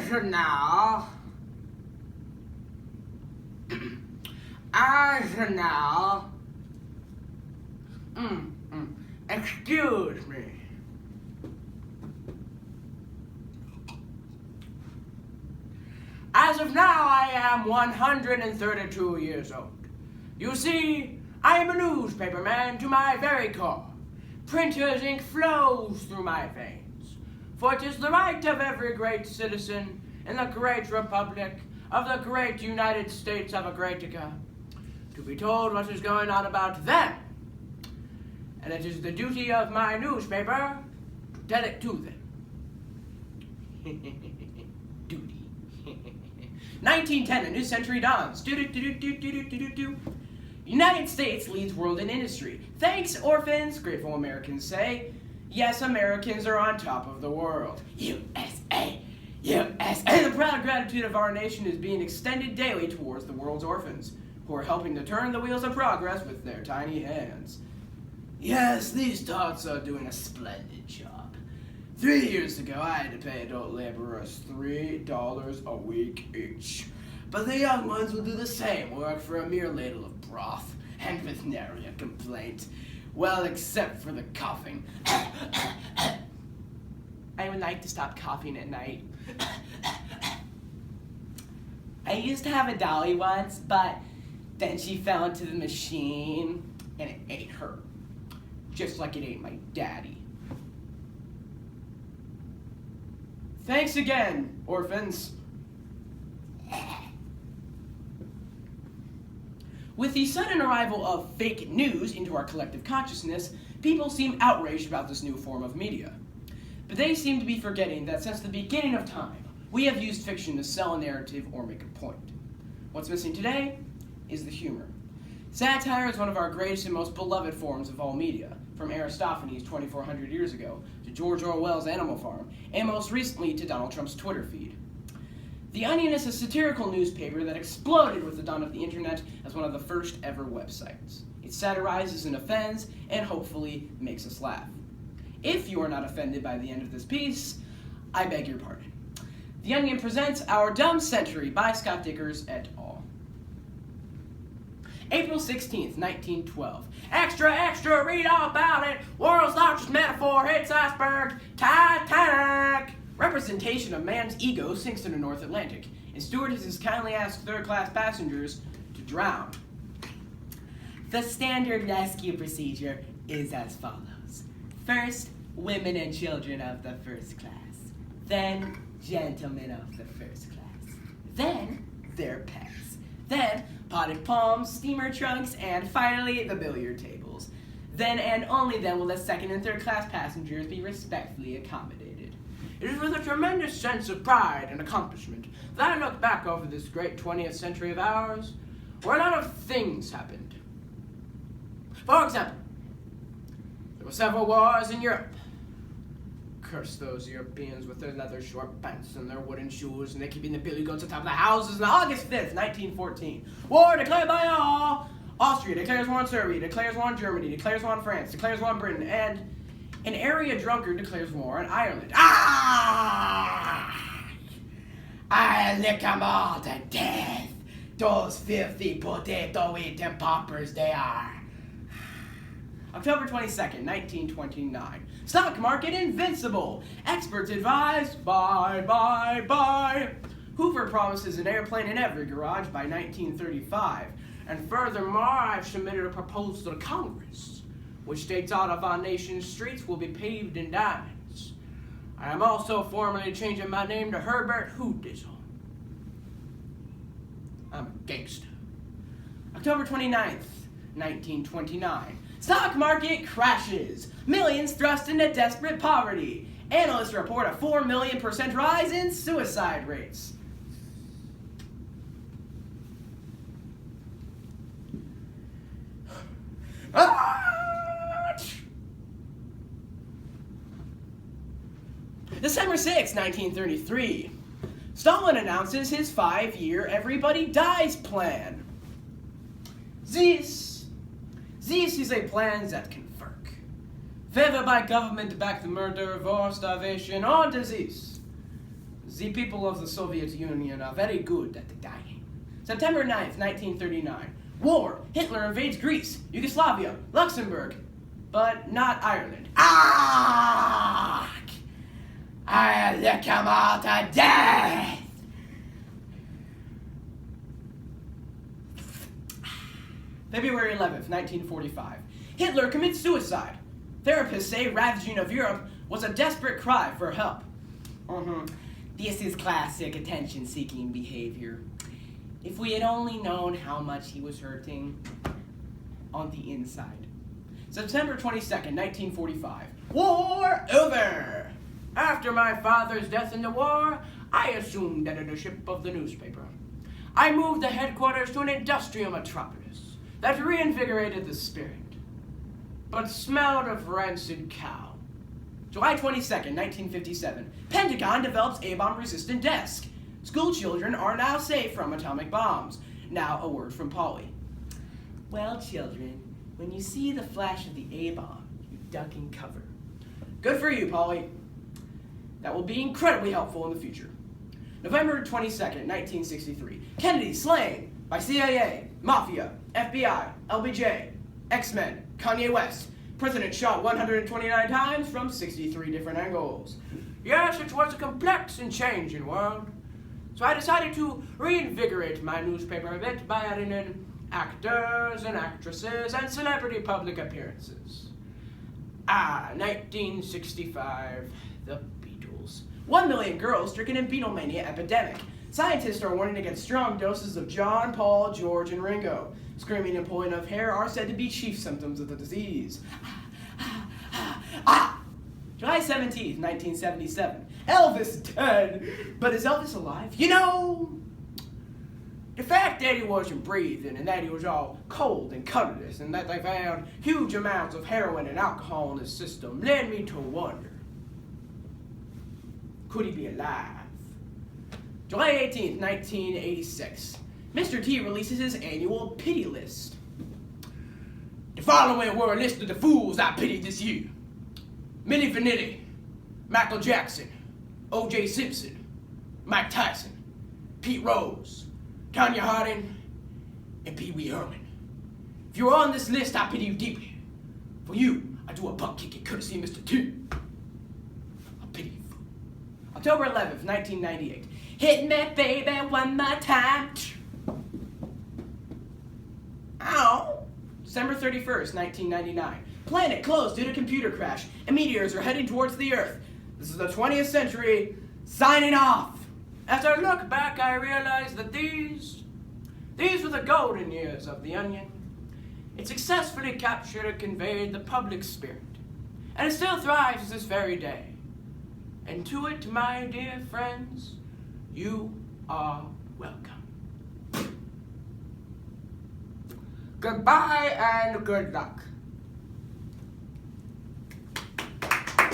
should now excuse me. As of now, I am 132 years old. You see, I am a newspaper man to my very core. Printer's ink flows through my veins, for it is the right of every great citizen in the great republic of the great United States of America to be told what is going on about them. And it is the duty of my newspaper to tell it to them. Duty. 1910, a new century dawns. United States leads world in industry. Thanks, orphans, grateful Americans say. Yes, Americans are on top of the world. USA, USA. The proud gratitude of our nation is being extended daily towards the world's orphans, who are helping to turn the wheels of progress with their tiny hands. Yes, these tots are doing a splendid job. 3 years ago, I had to pay adult laborers $3 a week each. But the young ones will do the same work for a mere ladle of broth, and with nary a complaint. Well, except for the coughing. I would like to stop coughing at night. I used to have a dolly once, but then she fell into the machine, and it ate her. Just like it ate my daddy. Thanks again, orphans. With the sudden arrival of fake news into our collective consciousness, people seem outraged about this new form of media. But they seem to be forgetting that since the beginning of time, we have used fiction to sell a narrative or make a point. What's missing today is the humor. Satire is one of our greatest and most beloved forms of all media, from Aristophanes 2,400 years ago to George Orwell's Animal Farm, and most recently to Donald Trump's Twitter feed. The Onion is a satirical newspaper that exploded with the dawn of the internet as one of the first ever websites. It satirizes and offends, and hopefully makes us laugh. If you are not offended by the end of this piece, I beg your pardon. The Onion presents Our Dumb Century by Scott Dickers et al. April 16th, 1912. Extra, extra, read all about it. World's largest metaphor hits iceberg. Titanic. Representation of man's ego sinks in the North Atlantic, and stewardesses kindly ask third-class passengers to drown. The standard rescue procedure is as follows. First, women and children of the first class. Then, gentlemen of the first class. Then, their pets. Then, potted palms, steamer trunks, and finally, the billiard tables. Then and only then will the second and third class passengers be respectfully accommodated. It is with a tremendous sense of pride and accomplishment that I look back over this great 20th century of ours, where a lot of things happened. For example, there were several wars in Europe. Curse those Europeans with their leather short pants and their wooden shoes, and they keeping the billy goats on top of the houses. On August 5th, 1914, war declared by all. Austria declares war on Serbia, declares war on Germany, declares war on France, declares war on Britain, and an area drunkard declares war on Ireland. I'll lick them all to death. Those filthy potato-eating paupers they are. October 22nd, 1929. Stock market invincible. Experts advise buy. Hoover promises an airplane in every garage by 1935. And furthermore, I've submitted a proposal to Congress, which states all of our nation's streets will be paved in diamonds. I am also formally changing my name to Herbert Hoodizzle. I'm a gangster. October 29th, 1929. Stock market crashes. Millions thrust into desperate poverty. Analysts report a 4 million % rise in suicide rates. December 6, 1933. Stalin announces his 5-year Everybody Dies plan. This is a plan that can work. Favored by government to back the murder, war, starvation, or disease. The people of the Soviet Union are very good at dying. September 9th, 1939. War. Hitler invades Greece, Yugoslavia, Luxembourg, but not Ireland. Ah! I lick them all to death! February 11th, 1945. Hitler commits suicide. Therapists say ravaging of Europe was a desperate cry for help. This is classic attention-seeking behavior. If we had only known how much he was hurting on the inside. September 22nd, 1945. War over! After my father's death in the war, I assumed editorship of the newspaper. I moved the headquarters to an industrial metropolis that reinvigorated the spirit, but smelled of rancid cow. July 22nd, 1957. Pentagon develops A-bomb-resistant desk. School children are now safe from atomic bombs. Now a word from Polly. Well, children, when you see the flash of the A-bomb, you duck and cover. Good for you, Polly. That will be incredibly helpful in the future. November 22nd, 1963. Kennedy slain by CIA, Mafia, FBI, LBJ, X-Men, Kanye West. President shot 129 times from 63 different angles. Yes, it was a complex and changing world. So I decided to reinvigorate my newspaper a bit by adding in actors and actresses and celebrity public appearances. 1965, the Beatles. 1 million girls stricken in Beatlemania epidemic. Scientists are warning against strong doses of John, Paul, George, and Ringo. Screaming and pulling of hair are said to be chief symptoms of the disease. July 17th, 1977. Elvis dead. But is Elvis alive? You know, the fact that he wasn't breathing and that he was all cold and colorless and that they found huge amounts of heroin and alcohol in his system led me to wonder, could he be alive? July 18th, 1986. Mr. T releases his annual pity list. The following were a list of the fools I pitied this year. Milli Vanilli, Michael Jackson, O.J. Simpson, Mike Tyson, Pete Rose, Tanya Harding, and Pee Wee Herman. If you're on this list, I pity you deeply. For you, I do a butt kicking courtesy of Mr. T. I pity you. October 11th, 1998. Hit me, baby, one more time. Ow! December 31st, 1999. Planet closed due to computer crash, and meteors are heading towards the Earth. This is the 20th century, signing off. As I look back, I realize that these were the golden years of The Onion. It successfully captured and conveyed the public spirit, and it still thrives this very day. And to it, my dear friends, you are welcome. Goodbye and good luck.